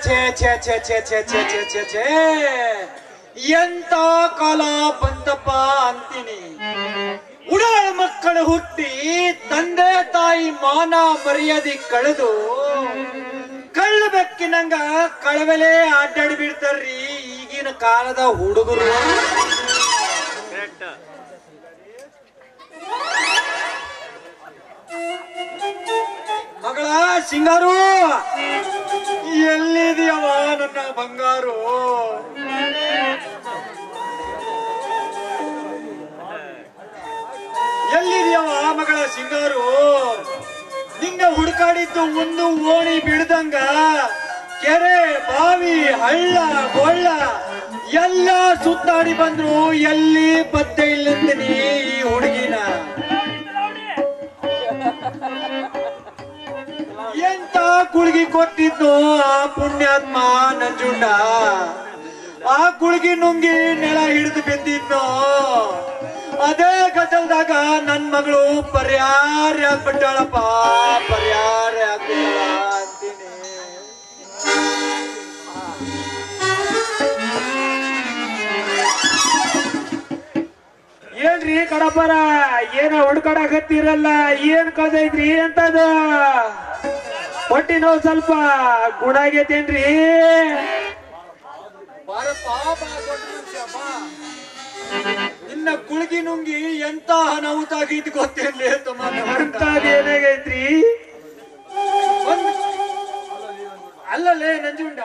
ಛೇ ಛೇ ಛೇ ಛೇ ಛೇ ಛೇ ಛೇ ಛೇ ಛೇ ಎಂತ ಕಾಲ ಬಂತಪ್ಪ ಅಂತೀನಿ. ಉಡಾಳ ಮಕ್ಕಳು ಹುಟ್ಟಿ ತಂದೆ ತಾಯಿ ಮಾನ ಮರ್ಯಾದೆ ಕಳೆದು ಕಳ್ಳ ಬೆಕ್ಕಿನಂಗ ಕಳವೆಲೆ ಅಡ್ಡಾಡಿ ಬಿಡ್ತಾರ್ರಿ ಈಗಿನ ಕಾಲದ ಹುಡುಗರು. ಮಗಳ ಸಿಂಗಾರು, ಎಲ್ಲಿದೆಯವ ನನ್ನ ಬಂಗಾರು? ಎಲ್ಲಿದೆಯವ ಮಗಳ ಸಿಂಗಾರು? ನಿನ್ನ ಹುಡುಕಾಡಿದ್ದು ಒಂದು ಓಣಿ ಬಿಡ್ದಂಗ ಕೆರೆ ಬಾವಿ ಹಳ್ಳ ಕೊಳ್ಳ ಎಲ್ಲ ಸುತ್ತಾಡಿ ಬಂದ್ರು ಎಲ್ಲಿ ಪತ್ತೆ ಇಲ್ಲಂತೀನಿ ಈ ಹುಡುಗಿನ. ಎಂತ ಗುಳಿಗೆ ಕೊಟ್ಟಿದ್ನು ಆ ಪುಣ್ಯಾತ್ಮ ನಂಜುಂಡ. ಆ ಗುಳಿಗೆ ನುಂಗಿ ನೆಲ ಹಿಡಿದು ಬಿದ್ದಿದ್ನು. ಅದೇ ಗದ್ದಲ್ದಾಗ ನನ್ ಮಗಳು ಪರಿಹಾರ ಆಗ್ಬಿಟ್ಟಾಳಪ್ಪ, ಪರಿಹಾರ ಆಗ್ಬಿಟ್ಟಾಳ ಅಂತೀನಿ. ಏನ್ರಿ ಕಡಪರ, ಏನ ಹುಡ್ಕಾಡಕತ್ತಿರಲ್ಲ, ಏನ್ ಕಳ್ದೈತ್ರಿ ಅಂತದ? ಹೊಟ್ಟಿ ನೋವು ಸ್ವಲ್ಪ ಗುಣ ಆಗೈತೇನ್ರಿ? ನಿನ್ನ ಗುಳಿಗೆ ನುಂಗಿ ಎಂತ ಅನಾಹುತಾಗಿದ್ ಗೊತ್ತೇನ್ಲಿ ತಮ್ಮ? ಏನಾಗೈತ್ರಿ? ಅಲ್ಲಲ್ಲೇ ನಂಜುಂಡ,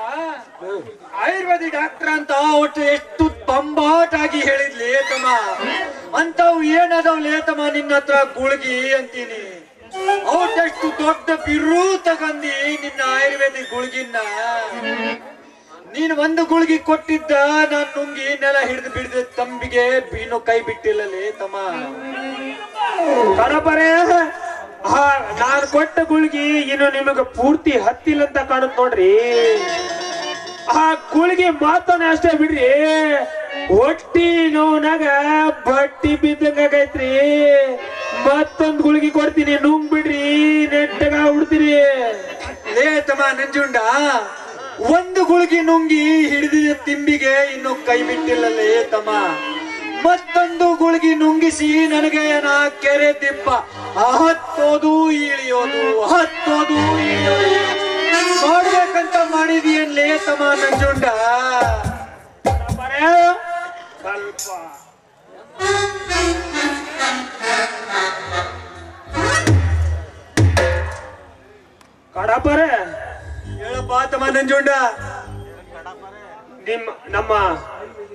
ಆಯುರ್ವೇದಿಕ್ ಡಾಕ್ಟರ್ ಅಂತ ಒಟ್ಟು ಎಷ್ಟು ಬಂಬಾಟಾಗಿ ಹೇಳಿದ್ಲಿ ತಮ್ಮ. ಅಂತವ್ ಏನದವ್ಲೇ ತಮ್ಮ ನಿನ್ನ ಹತ್ರ ಗುಳ್ಗಿ ಅಂತೀನಿ. ಅವಟ್ಟೆಷ್ಟು ದೊಡ್ಡ ಬಿರು ತಗಂದಿ ನಿನ್ನ ಆಯುರ್ವೇದಿಕ್ ಗುಳ್ಗಿನ್ನ. ನೀನ್ ಒಂದು ಗುಳ್ಗಿ ಕೊಟ್ಟಿದ್ದ ನಾನ್ ನುಂಗಿ ನೆಲ ಹಿಡಿದು ಬಿಡಿದ ತಂಬಿಗೆ ಬೀನು ಕೈ ಬಿಟ್ಟಿಲ್ಲಲೇ ತಮ್ಮ. ಕಡಪರೇ, ನಾನು ಕೊಟ್ಟ ಗುಳ್ಗಿ ಇನ್ನು ನಿಮಗ ಪೂರ್ತಿ ಹತ್ತಿಲ್ಲ ಅಂತ ಕಾಣುತ್ತ ನೋಡ್ರಿ. ಆ ಗುಳ್ಗಿ ಮಾತಾನೆ ಅಷ್ಟೇ ಬಿಡ್ರಿ, ಹೊಟ್ಟಿ ನೋವ್ನಾಗ ಬಟ್ಟಿ ಬಿದ್ದಂಗಾಗೈತ್ರಿ. ಮತ್ತೊಂದ್ ಗುಳ್ಗಿ ಕೊಡ್ತೀನಿ, ನುಂಗ್ ಬಿಡ್ರಿ, ನೆಟ್ಟಗ ಉಡ್ತೀರಿ. ಲೇ ತಮ್ಮ ನಂಜುಂಡ, ಒಂದು ಗುಳ್ಗಿ ನುಂಗಿ ಹಿಡಿದಿದ ತಿಂಬಿಗೆ ಇನ್ನು ಕೈ ಬಿಟ್ಟಿಲ್ಲಲೇ ತಮ್ಮ. ಮತ್ತೊಂದು ಗುಳ್ಗಿ ನುಂಗಿಸಿ ನನಗೆ ನಾ ಕೆರೆ ದಿಬ್ಬ ಹತ್ತೋದು ಇಳಿಯೋದು ಹತ್ತೋದು ಇಳಿಯೋದು ಮಾಡ್ಬೇಕಂತ ಮಾಡಿದೀಯನ್ಲೇ ತಮ್ಮ ನಂಜುಂಡ. ಸ್ವಲ್ಪ ಕಡಪರೆ ಹೇಳಪ್ಪ ತಮ್ಮ ನಂಜುಂಡ.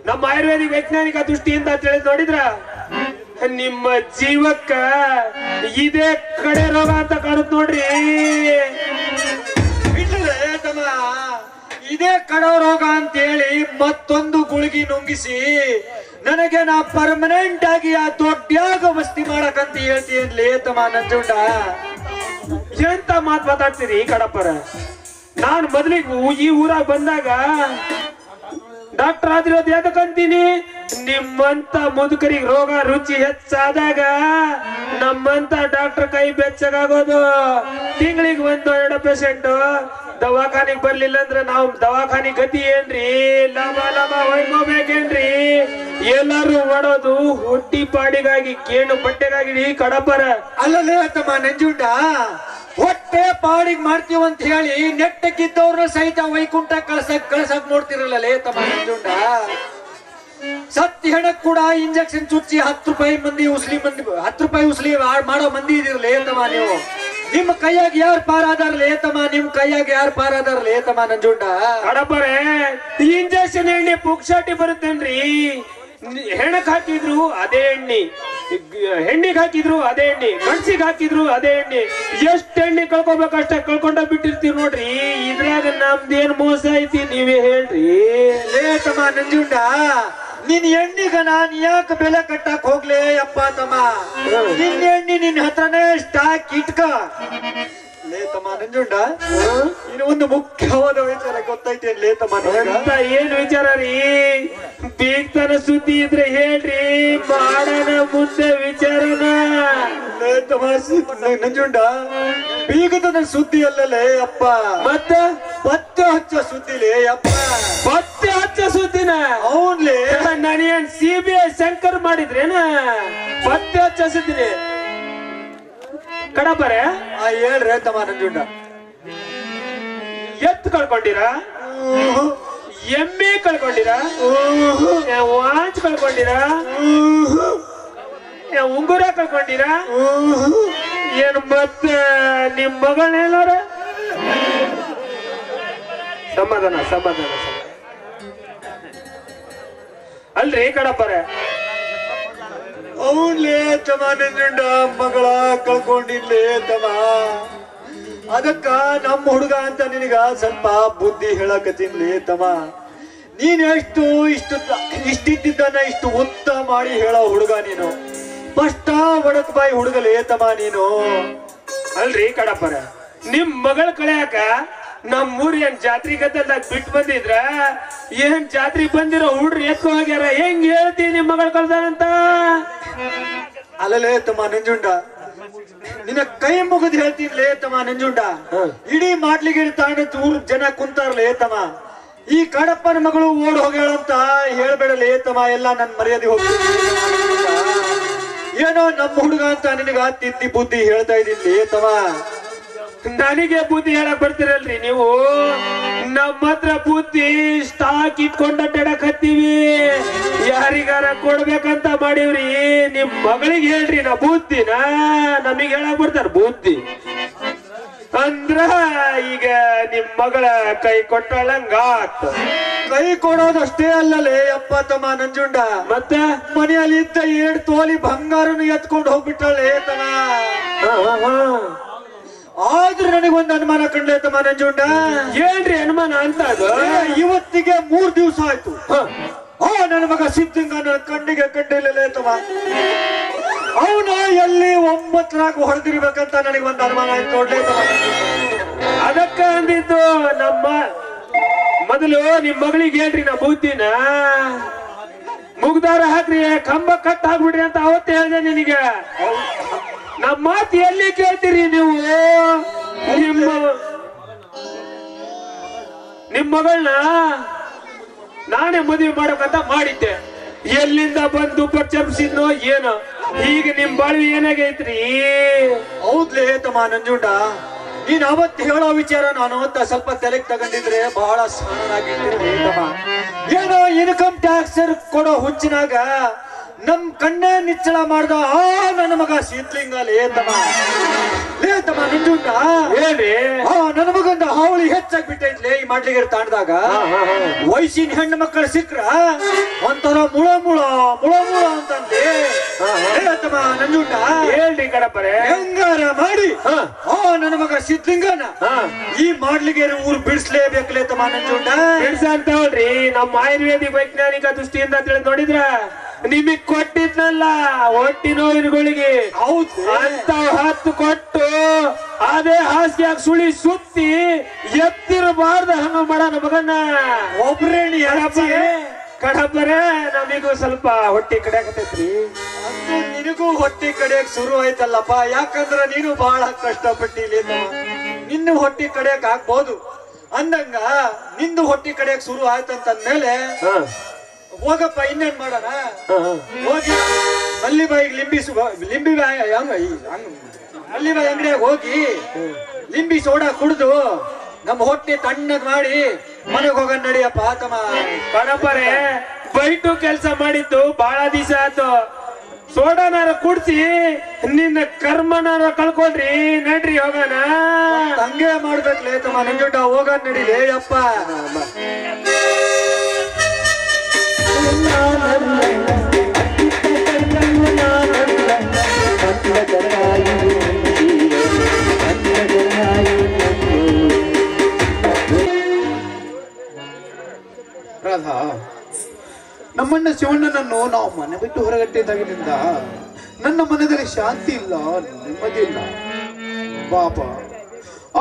ನಮ್ಮ ಆಯುರ್ವೇದಿಕ್ ವೈಜ್ಞಾನಿಕ ದೃಷ್ಟಿಯಿಂದ ತಿಳಿದು ನೋಡಿದ್ರ ನಿಮ್ಮ ಜೀವಕ್ಕ ಇದೇ ಕಡೆ ರೋಗ ಅಂತ ಕಾಣುತ್ತ ನೋಡ್ರಿ. ತಮ್ಮ, ಇದೇ ಕಡೋ ರೋಗ ಅಂತೇಳಿ ಮತ್ತೊಂದು ಗುಳಿಗೆ ನುಂಗಿಸಿ ನನಗೆ ನಾ ಪರ್ಮನೆಂಟ್ ಆಗಿ ಆ ದೊಡ್ಡ ವಸ್ತಿ ಮಾಡಕಂತ ಹೇಳ್ತೀನ್ಲೇ ತಮ್ಮ ನಂಜುಂಡ. ಎಂತ ಮಾತು ಮಾತಾಡ್ತೀರಿ ಕಡಪರ? ನಾನು ಮೊದಲಿಗೆ ಈ ಊರಾಗ ಬಂದಾಗ ಡಾಕ್ಟರ್ ಆದಿರೋದು ಯಾಕಂತೀನಿ, ನಿಮ್ಮಂತ ಮುದುಕರಿಗೆ ರೋಗ ರುಚಿ ಹೆಚ್ಚಾದಾಗ ನಮ್ಮಂತ ಡಾಕ್ಟರ್ ಕೈ ಬೆಚ್ಚಗಾಗೋದು. ತಿಂಗಳಿಗೆ 1-2 ಪೇಷಂಟ್ ದವಾಖಾನಿಗೆ ಬರ್ಲಿಲ್ಲ ಅಂದ್ರೆ ನಾವು ದವಾಖಾನಿ ಗತಿ ಏನ್ರಿ? ಲಮ ಲಮ ಹೊಯ್ಕೋಬೇಕೇನ್ರಿ? ಎಲ್ಲಾರು ಮಾಡೋದು ಹೊಟ್ಟಿ ಪಾಡಿಗಾಗಿ, ಕೇಣು ಬಟ್ಟೆಗಾಗಿ ಕಡಪರ. ಅಲ್ಲಲೇ ತಮ್ಮ ನಂಜುಂಡ, ಹೊಟ್ಟೆ ಪಾಡಿಗೆ ಮಾಡ್ತೀವಂತ ಹೇಳಿ ನೆಟ್ಟಕ್ಕಿದ್ದವ್ರನ್ನ ಸಹಿತ ವೈಕುಂಠ ಕಳ್ಸಕ್ ನೋಡ್ತಿರಲ್ಲೇ ತಮ್ಮ ನಂಜುಂಡ. ಸತ್ಯ ಹೆಣಕ್ ಕೂಡ ಇಂಜೆಕ್ಷನ್ ಚುಚ್ಚಿ 10 ರೂಪಾಯಿ ಉಸ್ಲಿ ಮಾಡೋ ಮಂದಿ ಇದಿರ್ಲೇ ತಮ್ಮ ನೀವು. ನಿಮ್ ಕೈಯಾಗ ಯಾರು ಪಾರಾದಾರ್ಲೇ ತಮ್ಮ? ನಿಮ್ ಕೈಯಾಗ ಯಾರು ಪಾರಾದಾರ್ಲೇ ತಮ್ಮ ನಂಜುಂಡ? ಕಡಪರೆ, ಇಂಜೆಕ್ಷನ್ ಎಣ್ಣೆ ಪುಕ್ಷಾಟಿ ಬರುತ್ತೇನ್ರಿ? ಹೆಣಕ್ ಹಾಕಿದ್ರು ಅದೇ ಎಣ್ಣೆ, ಹೆಣ್ಣಿಗೆ ಹಾಕಿದ್ರು ಅದೇ ಎಣ್ಣೆ, ಗಂಡ್ಸಿಗೆ ಹಾಕಿದ್ರು ಅದೇ ಎಣ್ಣೆ. ಎಷ್ಟ್ ಎಣ್ಣೆ ಕಳ್ಕೊಬೇಕಷ್ಟ ಕಳ್ಕೊಂಡ ಬಿಟ್ಟಿರ್ತೀವಿ ನೋಡ್ರಿ. ಇದ್ರಾಗ ನಮ್ದೇನ್ ಮೋಸ ಐತಿ ನೀವೇ ಹೇಳ್ರಿ. ಲೇ ತಮ್ಮ ನಂಜುಂಡ, ನಿನ್ ಎಣ್ಣಿಗ ನಾನ್ ಯಾಕೆ ಬೆಲೆ ಕಟ್ಟಕ್ ಹೋಗ್ಲೇ ಅಪ್ಪ ತಮ್ಮ? ನಿನ್ ಎಣ್ಣಿ ನಿನ್ ಹತ್ರನೇ ಸ್ಟಾಕ್ ಇಟ್ಕ. ಲೇ ತಮ್ಮ ನಂಜುಂಡ, ಇನ್ನು ಒಂದು ಮುಖ್ಯವಾದ ವಿಚಾರ ಗೊತ್ತೈತೆ ಲೇ ತಮ್ಮ. ಅಂತ ಏನ್ ವಿಚಾರ ರೀ? ಬೀಗ್ತನ ಸುದ್ದಿ ಇದ್ರೆ ಹೇಳ್ರಿ, ಮಾಡೋಣ ಮುಂದೆ ವಿಚಾರನ. ಲೇ ತಮ್ಮ ನಂಜುಂಡ ಬೀಗದ ಸುದ್ದಿ ಅಲ್ಲಲೇ ಅಪ್ಪ, ಮತ್ತ ಪತ್ತೆ ಹಚ್ಚ ಸುದ್ದಿಲೇ ಅಪ್ಪ. ಪತ್ತೆ ಹಚ್ಚ ಸುದ್ದಿನ ಅವನ್ಲೇ ನಾನೇನ್ CBI ಶಂಕರ್ ಮಾಡಿದ್ರೇನ ಪತ್ತೆ ಹಚ್ಚ ಸುದ್ದಿನಿ ಕಡಬರೆ. ಹೇಳ್ರಿ ತಮ್ಮ ನಂಜುಂಡ. ಎತ್ತು ಕಳ್ಕೊಂಡಿರಾ, ಎಮ್ಮೆ ಕಳ್ಕೊಂಡಿರಾ, ವಾಚ್ ಕಳ್ಕೊಂಡಿರಾ, ಉಂಗುರ ಕಳ್ಕೊಂಡಿರಾ, ಏನು ಮತ್ತೆ ನಿಮ್ ಮಗಳನ್ನೇನಾರ ಸಮಾಧಾನ ಸಮಾಧಾನ ಅಲ್ರಿ ಕಡಪರೆ. ಅವನ್ಲೇ ತಮ್ಮ ನಂಜುಂಡ ಮಗಳ ಕಳ್ಕೊಂಡಿರ್ಲೇ ತಮ್ಮ. ಅದಕ್ಕ ನಮ್ಮ ಹುಡುಗ ಅಂತ ನಿನಗ ಸ್ವಲ್ಪ ಬುದ್ಧಿ ಹೇಳಕತ್ತೀನ್ಲಿ ತಮ್ಮ. ನೀನ್ ಇಷ್ಟಿದ್ದನ್ನ ಇಷ್ಟು ಉತ್ತ ಮಾಡಿ ಹೇಳೋ ಹುಡುಗ ನೀನು. ಫಸ್ಟ್ ಒಡಕ್ ಬಾಯಿ ಹುಡುಗಲೇ ತಮ್ಮ ನೀನು. ಅಲ್ರಿ ಕಡಪರ, ನಿಮ್ ಮಗಳ ಕಳೆಯಾಕ ನಮ್ಮೂರ್ ಏನ್ ಜಾತ್ರಿ ಗದ್ದಲ್ದಾಗ ಬಿಟ್ಟು ಬಂದಿದ್ರ ಏನ್ ಜಾತ್ರಿ ಬಂದಿರೋ ಹುಡ್ರು ಎತ್ಕೊ ಹೋಗ್ಯಾರ. ಹೆಂಗ್ ಹೇಳ್ತಿ ನಿಮ್ ಮಗಳ ಕಳ್ದಾನಂತ? ಅಲ್ಲಲೇ ತಮ್ಮ ನಂಜುಂಡ, ನಿನ್ನ ಕೈ ಮುಗಿದ್ ಹೇಳ್ತೀನ್ಲೇ ತಮ್ಮ ನಂಜುಂಡ. ಇಡೀ ಮಾಡ್ಲಿಗೆ ತಾಂಡ ಊರ್ ಜನ ಕುಂತಾರ್ಲೇ ತಮ್ಮ. ಈ ಕಡಪ್ಪನ ಮಗಳು ಓಡ್ ಹೋಗ್ಯಾಳಂತ ಹೇಳ್ಬೇಡಲೇ ತಮ್ಮ. ಎಲ್ಲ ನನ್ ಮರ್ಯಾದೆ ಹೋಗ್ತೀನಿ. ಏನೋ ನಮ್ಮ ಹುಡುಗ ಅಂತ ನಿನಗ ತಿದ್ದಿ ಬುದ್ಧಿ ಹೇಳ್ತಾ ಇದ್ದೀನಿ ತಮ್ಮ. ನನಗೆ ಬುದ್ಧಿ ಹೇಳಕ್ ಬರ್ತೀರಲ್ರಿ ನೀವು. ನಮ್ಮ ಹತ್ರ ಬುದ್ಧಿ ಸ್ಟಾಕ್ ಇಟ್ಕೊಂಡ ಹತ್ತೀವಿ. ಯಾರಿಗಾರ ಕೊಡ್ಬೇಕಂತ ಮಾಡೀವ್ರಿ. ನಿಮ್ ಮಗಳಿಗೆ ಹೇಳ್ರಿ ನಾ ಬುದ್ಧಿನ. ನಮಗ್ ಹೇಳಕ್ ಬರ್ತಾರ ಬುದ್ಧಿ ಅಂದ್ರ ಈಗ ನಿಮ್ ಮಗಳ ಕೈ ಕೊಟ್ಟಳಂಗಾತ್. ಕೈ ಕೊಡೋದಷ್ಟೇ ಅಲ್ಲಲೇ ಅಪ್ಪ ತಮ್ಮ ನಂಜುಂಡ, ಮತ್ತೆ ಮನೆಯಲ್ಲಿ ಇದ್ದ 2 ತೋಲಿ ಬಂಗಾರನು ಎತ್ಕೊಂಡು ಹೋಗ್ಬಿಟ್ಟಳೆ ತಮ್ಮ. ಆದ್ರೂ ನನಗೊಂದು ಅನುಮಾನ ಕಂಡ್ಲೆ ತಮ್ಮ ನಂಜುಂಡ. ಏನ್ರಿ ಅನುಮಾನ ಅಂತ? ಅದು ಇವತ್ತಿಗೆ 3 ದಿವಸ ಆಯ್ತು. ನನ್ನ ಮಗ ಸಿದ್ಧಂಗ ನನ್ನ ಕಣ್ಣಿಗೆ ಕಂಡಿಲ್ಲಲೇ ತಮ್ಮ. ಅವನ ಎಲ್ಲಿ 9 ಹೊಡೆದಿರ್ಬೇಕಂತ ನನಗೆ ಒಂದು ಅನುಮಾನ ಆಯ್ತು ನೋಡ್ಲೇ ತಮ್ಮ. ಅದಕ್ಕ ಅಂದಿದ್ದು ನಮ್ಮ ಮೊದಲು ನಿಮ್ ಮಗಳಿಗೆ ಹೇಳ್ರಿ ನಾ ಬುದ್ಧಿನ. ಮುಗ್ದಾರ ಹಾಕ್ರಿ, ಕಂಬ ಕಟ್ ಹಾಕ್ಬಿಡ್ರಿ ಅಂತ ಅವತ್ತೇ ಹೇಳ್ದೆ ನಿನಗೆ. ನಮ್ಮ ಮಾತು ಎಲ್ಲಿ ಕೇಳ್ತೀರಿ ನೀವು? ನಿಮ್ ಮಗಳನ್ನ ನಾನೇ ಮದುವೆ ಮಾಡಕಂತ ಮಾಡಿದ್ದೆ. ಎಲ್ಲಿಂದ ಬಂದು ಪರ್ಚರಿಸಿದ್ನೋ ಏನೋ. ಈಗ ನಿಮ್ ಬಾಳ್ವಿ ಏನಾಗೈತ್ರಿ? ಹೌದ್ಲೇ ತಮ್ಮ ನಂಜುಂಡ, ನೀನ್ ಅವತ್ತು ಹೇಳೋ ವಿಚಾರ ನಾನು ಅವತ್ತ ಸ್ವಲ್ಪ ತಲೆಗೆ ತಗೊಂಡಿದ್ರೆ ಬಹಳ ಸಣ್ಣನಾಗಿರ್ತೀನಿ ತಮ್ಮ. ಏನೋ ಇನ್ಕಮ್ ಟ್ಯಾಕ್ಸ್ ಕೊಡೋ ಹುಚ್ಚಿನಾಗ ನಮ್ ಕಣ್ಣೇ ನಿಚ್ಚಳ ಮಾಡ್ದ ನನ್ನ ಮಗ ಶೀತ್ಲಿಂಗ ಲೇ ತಮ್ಮ ನಂಜುಂಡ. ಹೇಳ್ರಿ, ನನ್ನ ಮಗಂದ ಹಾವಳಿ ಹೆಚ್ಚಾಗಿ ಬಿಟ್ಟೈತ್ಲೇ ಈ ಮಾಡ್ಲಿಗೆ ತಾಂಡ್ದಾಗ. ವಯಸ್ಸಿನ ಹೆಣ್ಣು ಮಕ್ಕಳು ಸಿಕ್ರ ಒಂಥರ ಮುಳ ಮುಳ ಮುಳ ಮುಳ ಅಂತಂದೆ ತಮ್ಮ ನಂಜುಂಡ. ಹೇಳ್ರಿ ಕಡಪರೆ, ಹೆಂಗಾರ ಮಾಡಿ ನನ್ನ ಮಗ ಸಿದ್ಲಿಂಗನ ಈ ಮಾಡ್ಲಿಗೆ ಊರು ಬಿಡಿಸ್ಲೇಬೇಕಲೇ ತಮ್ಮ ನಂಜುಂಡ. ಬಿಡ್ಸ ಅಂತ ಹೇಳ್ರಿ. ನಮ್ಮ ಆಯುರ್ವೇದಿಕ್ ವೈಜ್ಞಾನಿಕ ದೃಷ್ಟಿಯಿಂದ ತಿಳಿದ್ ನೋಡಿದ್ರ ನಿಮಗ್ ಕೊಟ್ಟಿದ್ನಲ್ಲ ಹೊಟ್ಟಿ ನೋವಿನಗಳಿಗೆ ಅಂತ 10 ಕೊಟ್ಟು ಅದೇ ಹಾಸಿಗೆ ಸುಳಿ ಸುತ್ತಿ ಎತ್ತಿರಬಾರ್ದ ಹಂಗ ಮಾಡೋಣ ಮಗನ. ಒಬ್ರೇಣಿ ಕಡಪರೆ ನಮಿಗೂ ಸ್ವಲ್ಪ ಹೊಟ್ಟಿ ಕಡಿಯಾಕತೈತ್ರಿ. ನಿನಗೂ ಹೊಟ್ಟಿ ಕಡಿಯಕ್ ಶುರು ಆಯ್ತಲ್ಲಪ್ಪ. ಯಾಕಂದ್ರ ನೀನು ಬಹಳ ಕಷ್ಟಪಟ್ಟಿಲ್ಲ. ನಿನ್ನ ಹೊಟ್ಟಿ ಕಡಿಯಕ್ ಆಗ್ಬೋದು ಅಂದಂಗ ನಿಂದು ಹೊಟ್ಟಿ ಕಡಿಯಕ್ ಶುರು ಆಯ್ತಂತಂದ್ಮೇಲೆ ಹೋಗಪ್ಪ ಇನ್ನೇನ್ ಮಾಡೋಣ. ಹೋಗಿ ಮಲ್ಲಿಬಾಯಿಗೆ ಮಲ್ಲಿಬಾಯಿ ಅಂಗಡಿಯಾಗ ಹೋಗಿ ಲಿಂಬಿ ಸೋಡಾ ಕುಡ್ದು ನಮ್ಮ ಹೊಟ್ಟೆ ತಣ್ಣಗ್ ಮಾಡಿ ಮನೆಗೆ ಹೋಗೋಣ ನಡಿಯಪ್ಪ ತಮ್ಮ. ಕಡಪರೆ ಬೈಟು ಕೆಲ್ಸ ಮಾಡಿದ್ದು ಬಹಳ ದಿವಸ ಆಯ್ತು. ಸೋಡಾನಾರ ಕುಡ್ಸಿ ನಿನ್ನ ಕರ್ಮನಾರ ಕಳ್ಕೊಂಡ್ರಿ. ನಡ್ರಿ ಹೋಗೋಣ. ಹಂಗೆ ಮಾಡ್ಬೇಕ್ಲೇ ತಮ್ಮ ನಂಜುಂಡ. ಹೋಗೋಣ ನಡಿಲೇ ಅಪ್ಪ. ರಾಧಾ, ನಮ್ಮಣ್ಣ ಶಿವಣ್ಣನನ್ನು ನಾವು ಮನೆ ಬಿಟ್ಟು ಹೊರಗಟ್ಟಿದ್ದಾಗಿನಿಂದ ನನ್ನ ಮನದಲ್ಲಿ ಶಾಂತಿ ಇಲ್ಲ, ನೆಮ್ಮದಿ ಇಲ್ಲ. ಪಾಪ,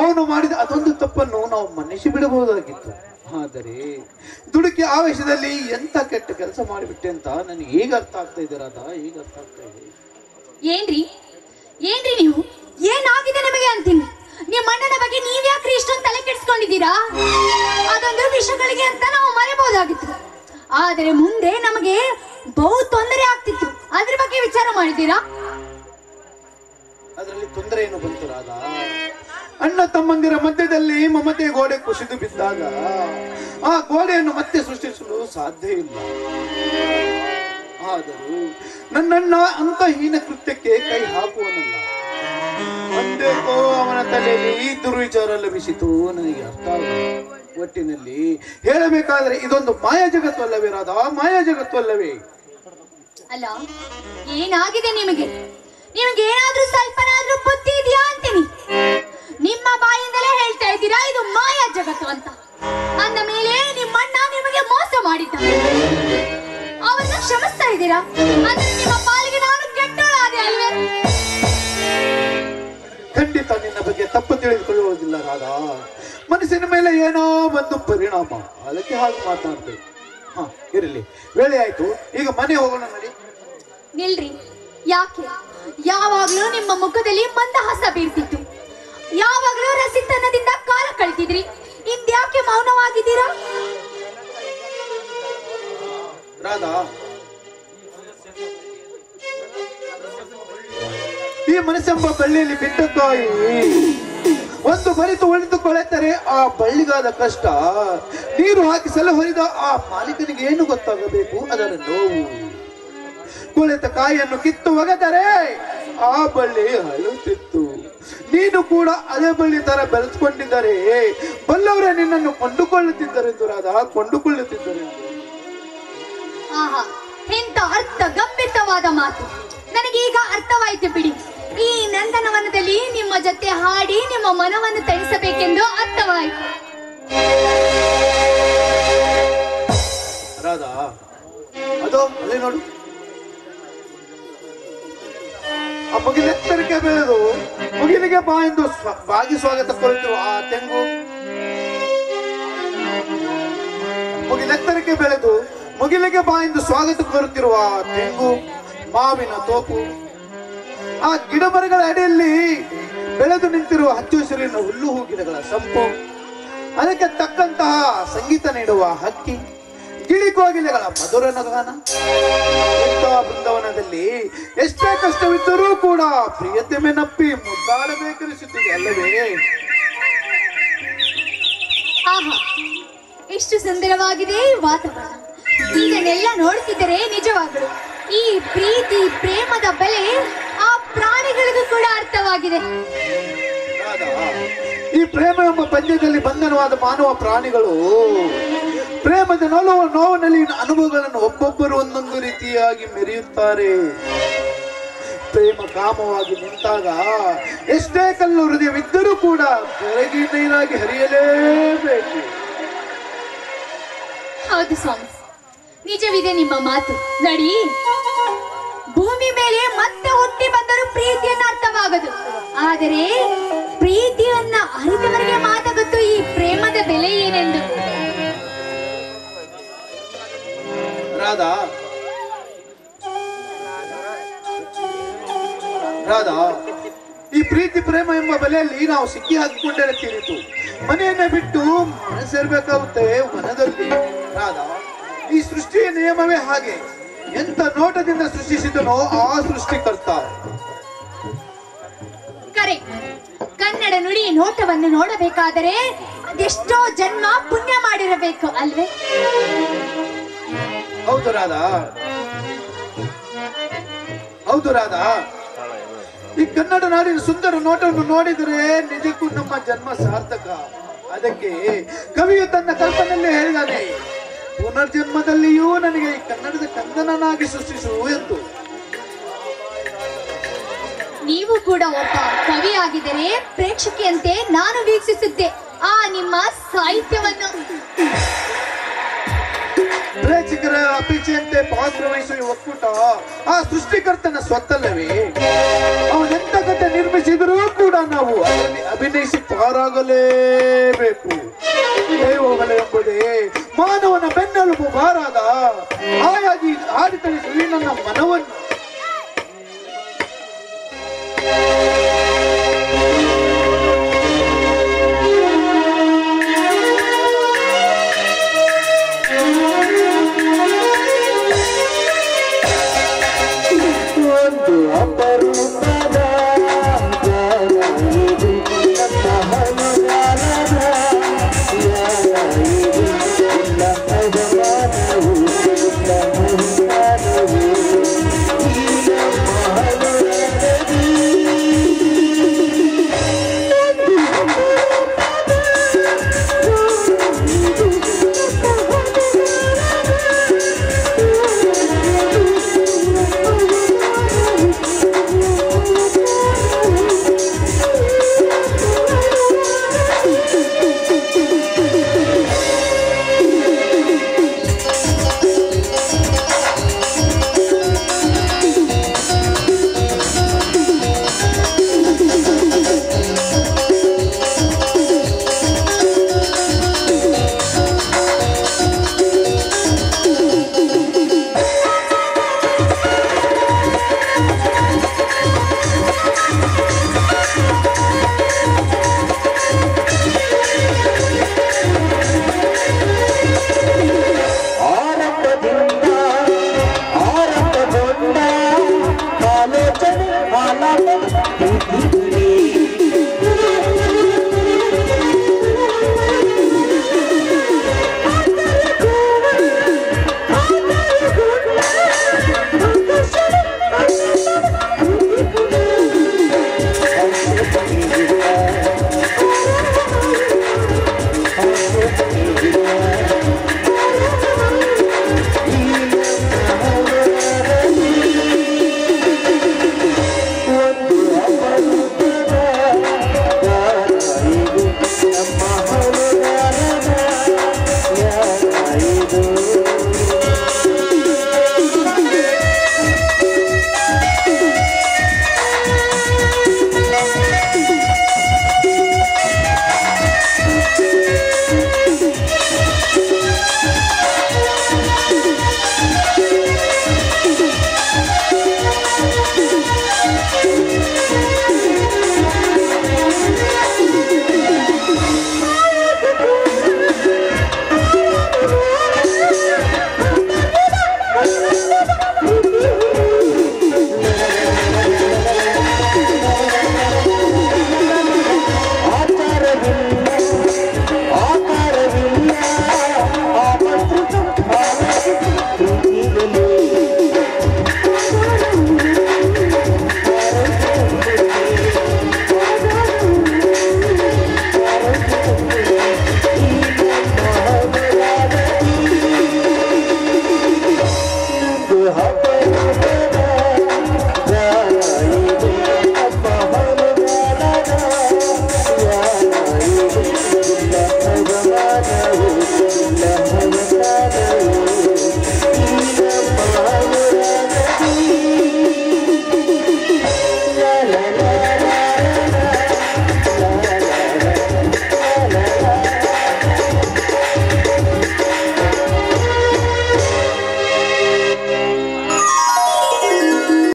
ಅವನು ಮಾಡಿದ ಅದೊಂದು ತಪ್ಪನ್ನು ನಾವು ಮನ್ನಿಸಿ ಬಿಡಬಹುದಾಗಿತ್ತು. ಆದರೆ ದುಡುಕಿ ಆವೇಶದಲ್ಲಿ ಎಂತ ಕೆಟ್ಟ ಕೆಲಸ ಮಾಡಿಬಿಟ್ಟೆ ಅಂತ ನನಗೆ ಈಗ ಅರ್ಥ ಆಗ್ತಾ ಇದೆ ರಾಧಾ, ಈಗ ಅರ್ಥ ಆಗ್ತಾ ಇದೆ. ಏನ್ರಿ ಏನ್ರಿ ನೀವು? ಏನಾಗಿದೆ ನಿಮಗೆ ಅಂತೀನಿ. ನಿಮ್ಮ ಅಣ್ಣನ ಬಗ್ಗೆ ನೀವ್ಯಾಕ್ರಿ ಇಷ್ಟೊಂದು ತಲೆ ಕೆಡಿಸ್ಕೊಂಡಿದ್ದೀರಾ? ಅದೊಂದು ವಿಷಯಗಳಿಗೆ ಅಂತ ನಾವು ಮರೆಬಹುದಾಗಿತ್ತು, ಆದರೆ ಮುಂದೆ ನಮಗೆ ಬಹು ತೊಂದರೆ ಆಗ್ತಿತ್ತು. ಅದ್ರ ಬಗ್ಗೆ ವಿಚಾರ ಮಾಡಿದ್ದೀರಾ? ಅದರಲ್ಲಿ ತೊಂದರೆ ಏನು ಬಂತು ರಾಧಾ? ಅಣ್ಣ ತಮ್ಮಂದಿರ ಮಧ್ಯದಲ್ಲಿ ಮಮತೆ ಗೋಡೆ ಕುಸಿದು ಬಿದ್ದಾಗ ಆ ಗೋಡೆಯನ್ನು ಮತ್ತೆ ಸೃಷ್ಟಿಸಲು ಸಾಧ್ಯ ಇಲ್ಲ. ಆದರೂ ನನ್ನಣ್ಣ ಅಂತ ಹೀನ ಕೃತ್ಯಕ್ಕೆ ಕೈ ಹಾಕುವನಲ್ಲ. ಒಂದೇಕೋ ಅವನ ತಲೆಯಲ್ಲಿ ದುರ್ವಿಚಾರ ಲಭಿಸಿತು, ನನಗೆ ಅರ್ಥ ಆಗಿದೆ. ಒಟ್ಟಿನಲ್ಲಿ ಹೇಳಬೇಕಾದ್ರೆ ಇದೊಂದು ಮಾಯಾ ಜಗತ್ತು ಅಲ್ಲವೇ ರಾಧಾ? ಮಾಯಾ ಜಗತ್ತು ಅಲ್ಲವೇ? ಅಲ್ಲ, ಏನಾಗಿದೆ ನಿಮಗೆ? ನಿಮಗೆ ಏನಾದ್ರೂ ಸ್ವಲ್ಪನಾದ್ರೂ ಬುದ್ಧಿ ಇದೆಯಾ ಅಂತೀನಿ. ನಿಮ್ಮ ಬಾಯಿಂದಲೇ ಹೇಳ್ತಾ ಇದ್ದೀರಾ ಇದು ಮಾಯಾ ಜಗತ್ತು ಅಂತ. ಅಂದ ಮೇಲೆ ನಿಮ್ಮಣ್ಣ ನಿಮಗೆ ಮೋಸ ಮಾಡಿದ್ದಾನೆ, ಅವನ್ನ ಕ್ಷಮಿಸ್ತಾ ಇದ್ದೀರಾ? ಅಂದ್ರೆ ನಿಮ್ಮ ಪಾಲಿಗೆ ನಾನು ಕೆಟ್ಟೋಳಾದೆ ಅಲ್ವೇ? ಖಂಡಿತ ನಿನ್ನ ಬಗ್ಗೆ ತಪ್ಪು ತಿಳಿದುಕೊಳ್ಳುವುದಿಲ್ಲ ರಾಧಾ. ಮನಸ್ಸಿನ ಮೇಲೆ ಏನೋ ಒಂದು ಪರಿಣಾಮ, ಅದಕ್ಕೆ ಹಾಗೆ ಮಾತನಾಡ್ತೇವೆ. ಹಾ, ಇರಲಿ, ವೇಳೆ ಆಯ್ತು, ಈಗ ಮನೆ ಹೋಗೋಣ ನಡಿ. ನಿಲ್ರಿ, ಯಾಕೆ? ಯಾವಾಗ್ಲೂ ನಿಮ್ಮ ಮುಖದಲ್ಲಿ ಮಂದಹಾಸ ಬೀರ್ತಿತ್ತು, ಯಾವಾಗ್ಲೂ ರಸಿತನದಿಂದ ಕಾಲ ಕಳಿತಿದ್ರಿ. ಇಂದ್ಯಾಕೆ ಮೌನವಾಗಿದ್ದೀರಾ? ರಾಧಾ, ಈ ಮನಸ್ಸೆಂಬ ಬಳ್ಳಿಯಲ್ಲಿ ಬಿಟ್ಟ ಕಾಯಿ ಒಂದು ಬರಿತು ಉಳಿದುಕೊಳ್ಳುತ್ತಾರೆ. ಆ ಬಳ್ಳಿಗಾದ ಕಷ್ಟ ನೀರು ಹಾಕಿ ಸಲ ಹೊರಿದ ಆ ಮಾಲೀಕನಿಗೆ ಏನು ಗೊತ್ತಾಗಬೇಕು? ಅದರ ನೋವು. ಕುಳಿತ ಕಾಯಿಯನ್ನು ಕಿತ್ತು ಒಗೆದರೆ ಆ ಬಳ್ಳಿ ಹಳುತ್ತಿತ್ತು. ನೀನು ಕೂಡ ಅದೇ ಬಳ್ಳಿ ತರ ಬೆಳೆಸ್ಕೊಂಡಿದ್ದರೆ ಬಲ್ಲವರೇ ನಿನ್ನನ್ನು ಕೊಂಡುಕೊಳ್ಳುತ್ತಿದ್ದರೆಂದು ರಾಧಾ, ಕೊಂಡುಕೊಳ್ಳುತ್ತಿದ್ದರೆಂದು. ಆಹಾ, ಎಂತ ಅರ್ಥ ಗಂಭೀರವಾದ ಮಾತು. ನನಗೀಗ ಅರ್ಥವಾಯಿತು ಬಿಡಿ. ಈ ನಂದನವನದಲ್ಲಿ ನಿಮ್ಮ ಜೊತೆ ಹಾಡಿ ನಿಮ್ಮ ಮನವನ್ನು ತಣಿಸಬೇಕೆಂದು ಅರ್ಥವಾಯಿತು. ರಾಧಾ, ಅದೋ ಅಲ್ಲೇ ನೋಡು, ಆ ಮುಗಿಲೆತ್ತರಕ್ಕೆ ಬೆಳೆದು ಮುಗಿಲಿಗೆ ಬಾ ಎಂದು ಬಾಗಿ ಸ್ವಾಗತ ಕೋರುತ್ತಿರುವ ಆ ತೆಂಗು, ಮುಗಿಲೆತ್ತರಕ್ಕೆ ಬೆಳೆದು ಮುಗಿಲಿಗೆ ಬಾ ಎಂದು ಸ್ವಾಗತ ಕೋರುತ್ತಿರುವ ಆ ತೆಂಗು, ಮಾವಿನ ತೋಪು, ಆ ಗಿಡ ಮರಗಳ ಅಡಿಯಲ್ಲಿ ಬೆಳೆದು ನಿಂತಿರುವ ಹಚ್ಚು ಹಸಿರಿನ ಹುಲ್ಲು ಹೂ ಗಿಡಗಳ ಸಂಪು, ಅದಕ್ಕೆ ತಕ್ಕಂತಹ ಸಂಗೀತ ನೀಡುವ ಹಕ್ಕಿ, ಗಿಳಿ ಕೋಗಿಲೆಗಳ ಮಧುರ ನಗಾನ. ಇಂತಹ ಬೃಂದಾವನದಲ್ಲಿ ಎಷ್ಟೇ ಕಷ್ಟವಿದ್ದರೂ ಕೂಡ ಪ್ರಿಯತೆಮೆ ನಪ್ಪಿ ಮುದ್ದಾಡಬೇಕೆನಿಸುತ್ತಿದೆ ಅಲ್ಲವೇ? ಆಹಾ, ಎಷ್ಟು ಸುಂದರವಾಗಿದೆ ಈ ವಾತಾವರಣ. ಇದನ್ನೆಲ್ಲ ನೋಡ್ತಿದ್ದರೆ ನಿಜವಾಗಲು ಈ ಪ್ರೀತಿ ಪ್ರೇಮದ ಬೆಲೆ ಆ ಪ್ರಾಣಿಗಳಿಗೂ ಕೂಡ ಅರ್ಥವಾಗಿದೆ. ಈ ಪ್ರೇಮ ಎಂಬ ಪಂದ್ಯದಲ್ಲಿ ಬಂಧನವಾದ ಮಾನವ ಪ್ರಾಣಿಗಳು ಪ್ರೇಮದ ನೋವಿನಲ್ಲಿ ಅನುಭವಗಳನ್ನು ಒಬ್ಬೊಬ್ಬರು ಒಂದೊಂದು ರೀತಿಯಾಗಿ ಮೆರೆಯುತ್ತಾರೆ. ಪ್ರೇಮ ಕಾಮವಾಗಿ ನಿಂತಾಗ ಎಷ್ಟೇ ಕಲ್ಲು ಹೃದಯವಿದ್ದರೂ ಕೂಡ ಬೆಳಗಿ ನೀರಾಗಿ ಹರಿಯಲೇಬೇಕು. ಹೌದು ಸ್ವಾಮಿ, ನಿಜವಿದೆ ನಿಮ್ಮ ಮಾತು. ನಡಿ, ಭೂಮಿ ಮೇಲೆ ಮತ್ತೆ ಹುಟ್ಟಿ ಬಂದರೂ ಪ್ರೀತಿಯನ್ನ ಅರ್ಥವಾಗದು, ಆದರೆ ಪ್ರೀತಿಯನ್ನ ಅರಿತವರಿಗೆ ಮಾತ್ರ ಗೊತ್ತು ಈ ಪ್ರೇಮದ ಬೆಲೆ ಏನೆಂದು. ರಾಧಾ, ರಾಧಾ, ಈ ಪ್ರೀತಿ ಪ್ರೇಮ ಎಂಬ ಬೆಲೆಯಲ್ಲಿ ನಾವು ಸಿಕ್ಕಿ ಹಾಕಿಕೊಂಡರೆ ತೀರಿತು. ಮನೆಯನ್ನ ಬಿಟ್ಟು ಮನಸ್ಸಿರ್ಬೇಕಾಗುತ್ತೆ ವನದಲ್ಲಿ. ರಾಧಾ, ಈ ಸೃಷ್ಟಿಯ ನಿಯಮವೇ ಹಾಗೆ. ಎಂತ ನೋಟದಿಂದ ಸೃಷ್ಟಿಸಿದನೋ ಆ ಸೃಷ್ಟಿಕರ್ತ. ಕರೆಕ್ಟ್. ಕನ್ನಡ ನುಡಿ ನೋಟವನ್ನು ನೋಡಬೇಕಾದರೆ ಅದೆಷ್ಟೋ ಜನ್ಮ ಪುಣ್ಯ ಮಾಡಿರಬೇಕು ಅಲ್ವೇ? ಹೌದು ರಾಧಾ, ಹೌದು ರಾಧಾ. ಈ ಕನ್ನಡ ನಾಡಿನ ಸುಂದರ ನೋಟವನ್ನು ನೋಡಿದರೆ ನಿಜಕ್ಕೂ ನಮ್ಮ ಜನ್ಮ ಸಾರ್ಥಕ. ಅದಕ್ಕೆ ಕವಿಯು ತನ್ನ ಕಲ್ಪನೆಯಲ್ಲೇ ಹೇಳಿದಾನೆ, ಪುನರ್ಜನ್ಮದಲ್ಲಿಯೂ ನನಗೆ ಈ ಕನ್ನಡದ ಕಂದನನಾಗಿ ಸೃಷ್ಟಿಸು ಎಂದು. ನೀವು ಕೂಡ ಒಬ್ಬ ಕವಿಯಾಗಿದ್ದರೆ ಪ್ರೇಕ್ಷಕಿಯಂತೆ ನಾನು ವೀಕ್ಷಿಸುತ್ತೆ ಆ ನಿಮ್ಮ ಸಾಹಿತ್ಯವನ್ನು. ಪ್ರೇಕ್ಷಕರ ಅಪೇಕ್ಷೆಯಂತೆ ಪಾತ್ರ ವಹಿಸುವ ಒಕ್ಕೂಟ ಆ ಸೃಷ್ಟಿಕರ್ತನ ಸ್ವತ್ತಲ್ಲವೇ? ಅವನೆಂತ ಕಥೆ ನಿರ್ಮಿಸಿದರೂ ಕೂಡ ನಾವು ಅದರಲ್ಲಿ ಅಭಿನಯಿಸಿ ಪಾರಾಗಲೇಬೇಕು. ದೇವಬಲ ಎಂಬುದೇ ಮಾನವನ ಬೆನ್ನೆಲುಬು ಬಾರಾದ ಹಾಯಾಗಿ ಆಡಿತಳಿಸುವ ನನ್ನ ಮನವನ್ನು. ಒಂದು ಅಪರೂಪದ ಗಾನ ಇದು ನಮ್ಮ ಹನುಮಾನದ ಗಾನ ಇದು ಇಲ್ಲ ಅವಮಾನವು ಇಲ್ಲ ಅನುಮಾನವು ಈ ನಮ್ಮ ಹನುಮಾನದಿ ಆರಂಭಗೊಂಡ ಆಲೋಚನೆ ಆಲಾಪ